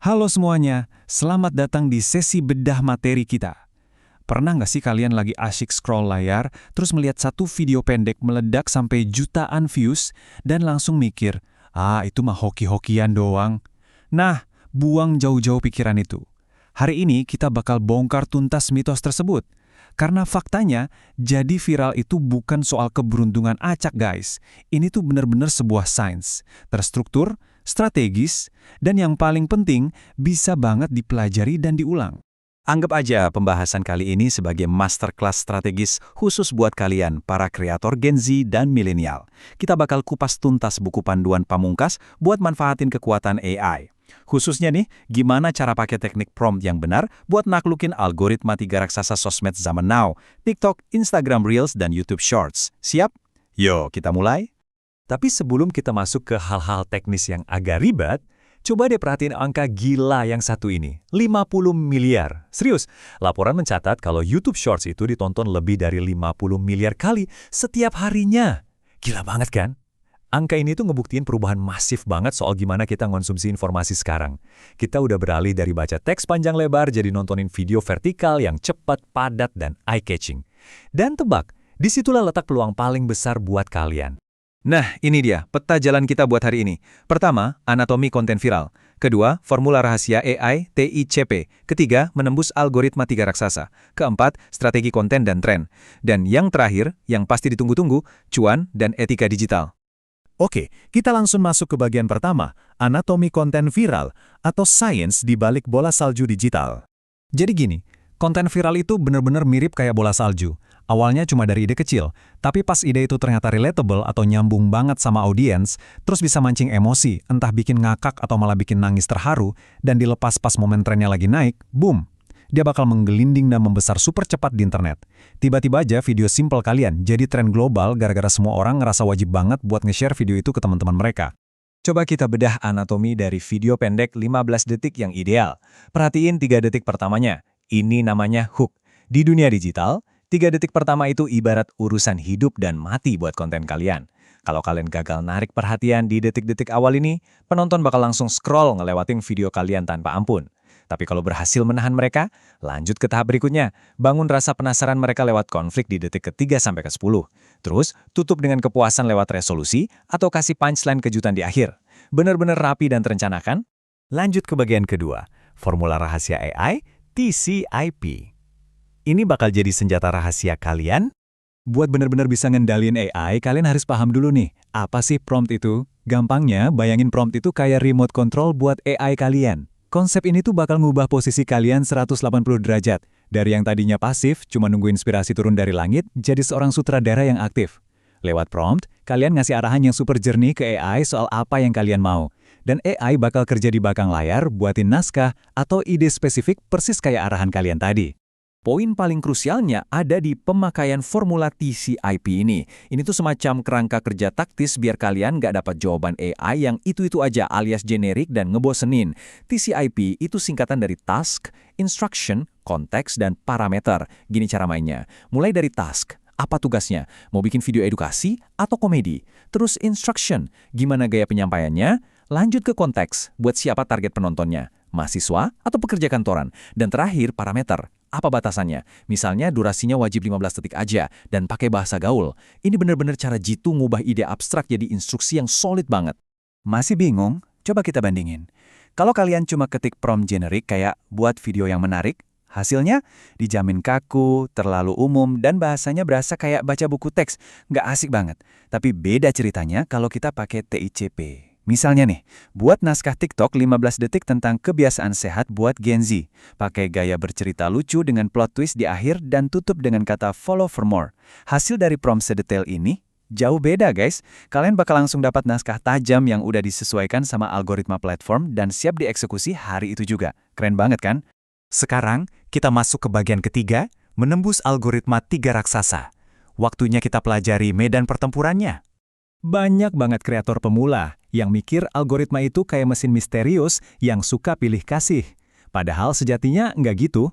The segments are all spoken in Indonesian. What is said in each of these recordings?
Halo semuanya, selamat datang di sesi bedah materi kita. Pernah nggak sih kalian lagi asyik scroll layar, terus melihat satu video pendek meledak sampai jutaan views, dan langsung mikir, itu mah hoki-hokian doang. Nah, buang jauh-jauh pikiran itu. Hari ini kita bakal bongkar tuntas mitos tersebut. Karena faktanya, jadi viral itu bukan soal keberuntungan acak guys. Ini tuh benar-benar sebuah sains, terstruktur, strategis, dan yang paling penting, bisa banget dipelajari dan diulang. Anggap aja pembahasan kali ini sebagai masterclass strategis khusus buat kalian, para kreator Gen Z dan milenial. Kita bakal kupas tuntas buku panduan pamungkas buat manfaatin kekuatan AI. Khususnya nih, gimana cara pakai teknik prompt yang benar buat naklukin algoritma tiga raksasa sosmed zaman now, TikTok, Instagram Reels, dan YouTube Shorts. Siap? Yo, kita mulai? Tapi sebelum kita masuk ke hal-hal teknis yang agak ribet, coba deh perhatiin angka gila yang satu ini, 50 miliar. Serius, laporan mencatat kalau YouTube Shorts itu ditonton lebih dari 50 miliar kali setiap harinya. Gila banget kan? Angka ini tuh ngebuktiin perubahan masif banget soal gimana kita ngonsumsi informasi sekarang. Kita udah beralih dari baca teks panjang lebar jadi nontonin video vertikal yang cepat, padat, dan eye-catching. Dan tebak, disitulah letak peluang paling besar buat kalian. Nah, ini dia, peta jalan kita buat hari ini. Pertama, anatomi konten viral. Kedua, formula rahasia AI TICP. Ketiga, menembus algoritma tiga raksasa. Keempat, strategi konten dan tren. Dan yang terakhir, yang pasti ditunggu-tunggu, cuan dan etika digital. Oke, kita langsung masuk ke bagian pertama, anatomi konten viral atau sains di balik bola salju digital. Jadi gini, konten viral itu benar-benar mirip kayak bola salju. Awalnya cuma dari ide kecil, tapi pas ide itu ternyata relatable atau nyambung banget sama audiens, terus bisa mancing emosi, entah bikin ngakak atau malah bikin nangis terharu, dan dilepas pas momen trennya lagi naik, boom! Dia bakal menggelinding dan membesar super cepat di internet. Tiba-tiba aja video simple kalian jadi tren global gara-gara semua orang ngerasa wajib banget buat nge-share video itu ke teman-teman mereka. Coba kita bedah anatomi dari video pendek 15 detik yang ideal. Perhatiin 3 detik pertamanya. Ini namanya hook. Di dunia digital, 3 detik pertama itu ibarat urusan hidup dan mati buat konten kalian. Kalau kalian gagal narik perhatian di detik-detik awal ini, penonton bakal langsung scroll ngelewatin video kalian tanpa ampun. Tapi kalau berhasil menahan mereka, lanjut ke tahap berikutnya. Bangun rasa penasaran mereka lewat konflik di detik ke-3 sampai ke-10. Terus, tutup dengan kepuasan lewat resolusi atau kasih punchline kejutan di akhir. Benar-benar rapi dan terencanakan? Lanjut ke bagian kedua, formula rahasia AI TCIP. Ini bakal jadi senjata rahasia kalian. Buat benar-benar bisa ngendalin AI, kalian harus paham dulu nih, apa sih prompt itu? Gampangnya, bayangin prompt itu kayak remote control buat AI kalian. Konsep ini tuh bakal ngubah posisi kalian 180 derajat. Dari yang tadinya pasif, cuma nunggu inspirasi turun dari langit, jadi seorang sutradara yang aktif. Lewat prompt, kalian ngasih arahan yang super jernih ke AI soal apa yang kalian mau. Dan AI bakal kerja di belakang layar, buatin naskah, atau ide spesifik persis kayak arahan kalian tadi. Poin paling krusialnya ada di pemakaian formula TCIP ini. Ini tuh semacam kerangka kerja taktis biar kalian nggak dapat jawaban AI yang itu-itu aja alias generik dan ngebosenin. TCIP itu singkatan dari task, instruction, konteks, dan parameter. Gini cara mainnya. Mulai dari task. Apa tugasnya? Mau bikin video edukasi atau komedi? Terus instruction. Gimana gaya penyampaiannya? Lanjut ke konteks. Buat siapa target penontonnya? Mahasiswa atau pekerja kantoran? Dan terakhir parameter. Apa batasannya? Misalnya durasinya wajib 15 detik aja dan pakai bahasa gaul. Ini benar-benar cara jitu ngubah ide abstrak jadi instruksi yang solid banget. Masih bingung? Coba kita bandingin. Kalau kalian cuma ketik prompt generik kayak buat video yang menarik, hasilnya dijamin kaku, terlalu umum, dan bahasanya berasa kayak baca buku teks. Nggak asik banget. Tapi beda ceritanya kalau kita pakai TICP. Misalnya nih, buat naskah TikTok 15 detik tentang kebiasaan sehat buat Gen Z. Pakai gaya bercerita lucu dengan plot twist di akhir dan tutup dengan kata follow for more. Hasil dari prompt sedetail ini, jauh beda guys. Kalian bakal langsung dapat naskah tajam yang udah disesuaikan sama algoritma platform dan siap dieksekusi hari itu juga. Keren banget kan? Sekarang, kita masuk ke bagian ketiga, menembus algoritma tiga raksasa. Waktunya kita pelajari medan pertempurannya. Banyak banget kreator pemula yang mikir algoritma itu kayak mesin misterius yang suka pilih kasih. Padahal sejatinya nggak gitu.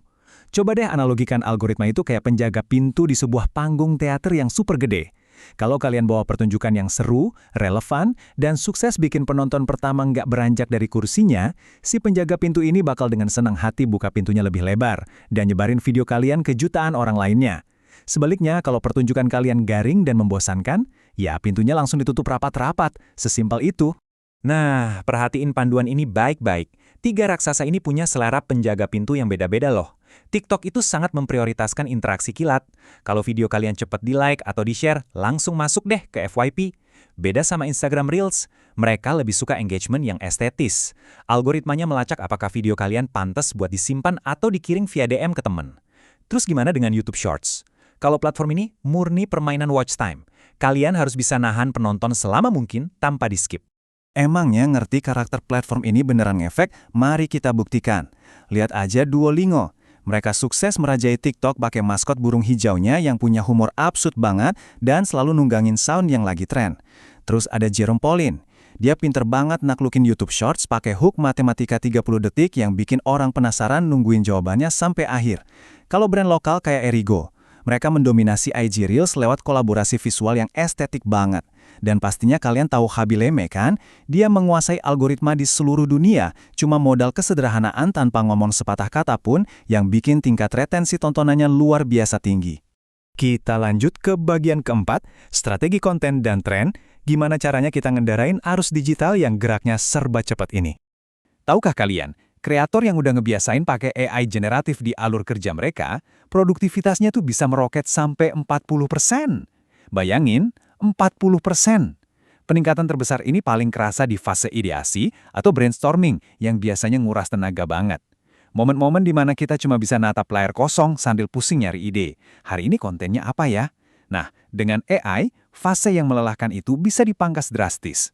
Coba deh analogikan algoritma itu kayak penjaga pintu di sebuah panggung teater yang super gede. Kalau kalian bawa pertunjukan yang seru, relevan, dan sukses bikin penonton pertama nggak beranjak dari kursinya, si penjaga pintu ini bakal dengan senang hati buka pintunya lebih lebar dan nyebarin video kalian ke jutaan orang lainnya. Sebaliknya, kalau pertunjukan kalian garing dan membosankan, ya pintunya langsung ditutup rapat-rapat. Sesimpel itu. Nah, perhatiin panduan ini baik-baik. 3 raksasa ini punya selera penjaga pintu yang beda-beda loh. TikTok itu sangat memprioritaskan interaksi kilat. Kalau video kalian cepat di-like atau di-share, langsung masuk deh ke FYP. Beda sama Instagram Reels, mereka lebih suka engagement yang estetis. Algoritmanya melacak apakah video kalian pantas buat disimpan atau dikirim via DM ke temen. Terus gimana dengan YouTube Shorts? Kalau platform ini murni permainan watch time. Kalian harus bisa nahan penonton selama mungkin tanpa di-skip. Emangnya ngerti karakter platform ini beneran ngefek? Mari kita buktikan. Lihat aja Duolingo. Mereka sukses merajai TikTok pakai maskot burung hijaunya yang punya humor absurd banget dan selalu nunggangin sound yang lagi tren. Terus ada Jerome Pauline. Dia pinter banget naklukin YouTube Shorts pakai hook matematika 30 detik yang bikin orang penasaran nungguin jawabannya sampai akhir. Kalau brand lokal kayak Erigo, mereka mendominasi IG Reels lewat kolaborasi visual yang estetik banget. Dan pastinya kalian tahu Habileme kan? Dia menguasai algoritma di seluruh dunia, cuma modal kesederhanaan tanpa ngomong sepatah kata pun yang bikin tingkat retensi tontonannya luar biasa tinggi. Kita lanjut ke bagian keempat, strategi konten dan tren. Gimana caranya kita ngendarain arus digital yang geraknya serba cepat ini? Tahukah kalian, kreator yang udah ngebiasain pakai AI generatif di alur kerja mereka, produktivitasnya tuh bisa meroket sampai 40%. Bayangin, 40%. Peningkatan terbesar ini paling kerasa di fase ideasi atau brainstorming yang biasanya nguras tenaga banget. Momen-momen di mana kita cuma bisa natap layar kosong sambil pusing nyari ide. Hari ini kontennya apa ya? Nah, dengan AI, fase yang melelahkan itu bisa dipangkas drastis.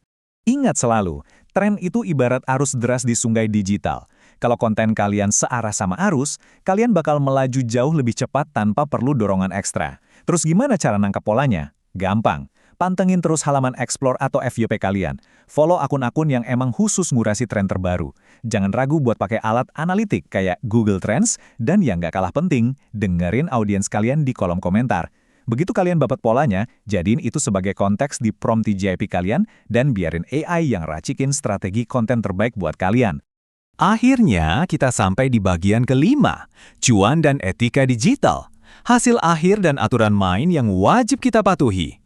Ingat selalu, tren itu ibarat arus deras di sungai digital. Kalau konten kalian searah sama arus, kalian bakal melaju jauh lebih cepat tanpa perlu dorongan ekstra. Terus gimana cara nangkap polanya? Gampang. Pantengin terus halaman Explore atau FYP kalian. Follow akun-akun yang emang khusus ngurasi tren terbaru. Jangan ragu buat pakai alat analitik kayak Google Trends, dan yang nggak kalah penting, dengerin audiens kalian di kolom komentar. Begitu kalian dapat polanya, jadiin itu sebagai konteks di prompt TJIP kalian, dan biarin AI yang racikin strategi konten terbaik buat kalian. Akhirnya, kita sampai di bagian kelima, cuan dan etika digital. Hasil akhir dan aturan main yang wajib kita patuhi.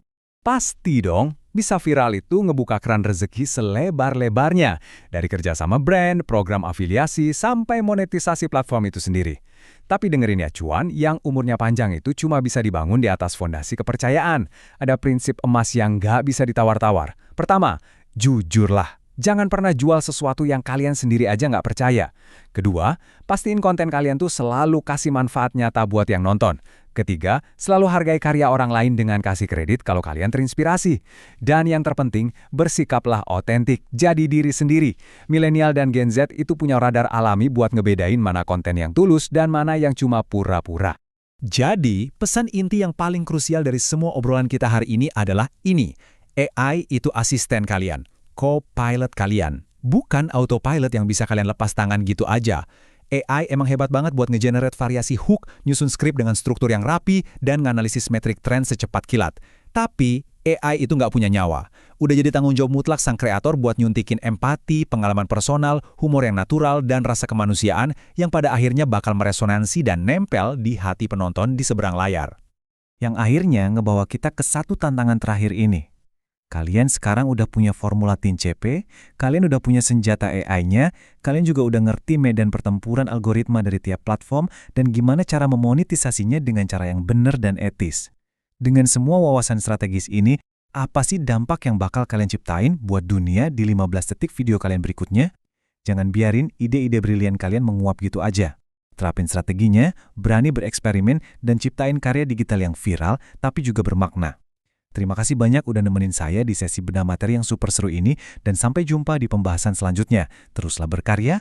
Pasti dong, bisa viral itu ngebuka keran rezeki selebar-lebarnya. Dari kerjasama brand, program afiliasi, sampai monetisasi platform itu sendiri. Tapi dengerin ya cuan, yang umurnya panjang itu cuma bisa dibangun di atas fondasi kepercayaan. Ada prinsip emas yang nggak bisa ditawar-tawar. Pertama, jujurlah. Jangan pernah jual sesuatu yang kalian sendiri aja nggak percaya. Kedua, pastiin konten kalian tuh selalu kasih manfaat nyata buat yang nonton. Ketiga, selalu hargai karya orang lain dengan kasih kredit kalau kalian terinspirasi. Dan yang terpenting, bersikaplah otentik, jadi diri sendiri. Milenial dan Gen Z itu punya radar alami buat ngebedain mana konten yang tulus dan mana yang cuma pura-pura. Jadi, pesan inti yang paling krusial dari semua obrolan kita hari ini adalah ini. AI itu asisten kalian, co-pilot kalian. Bukan autopilot yang bisa kalian lepas tangan gitu aja. AI emang hebat banget buat ngegenerate variasi hook, nyusun skrip dengan struktur yang rapi, dan nganalisis metrik tren secepat kilat. Tapi, AI itu nggak punya nyawa. Udah jadi tanggung jawab mutlak sang kreator buat nyuntikin empati, pengalaman personal, humor yang natural, dan rasa kemanusiaan yang pada akhirnya bakal meresonansi dan nempel di hati penonton di seberang layar. Yang akhirnya ngebawa kita ke satu tantangan terakhir ini. Kalian sekarang udah punya formula Tin CP, kalian udah punya senjata AI-nya, kalian juga udah ngerti medan pertempuran algoritma dari tiap platform dan gimana cara memonetisasinya dengan cara yang benar dan etis. Dengan semua wawasan strategis ini, apa sih dampak yang bakal kalian ciptain buat dunia di 15 detik video kalian berikutnya? Jangan biarin ide-ide brilian kalian menguap gitu aja. Terapin strateginya, berani bereksperimen, dan ciptain karya digital yang viral tapi juga bermakna. Terima kasih banyak udah nemenin saya di sesi bedah materi yang super seru ini, dan sampai jumpa di pembahasan selanjutnya. Teruslah berkarya,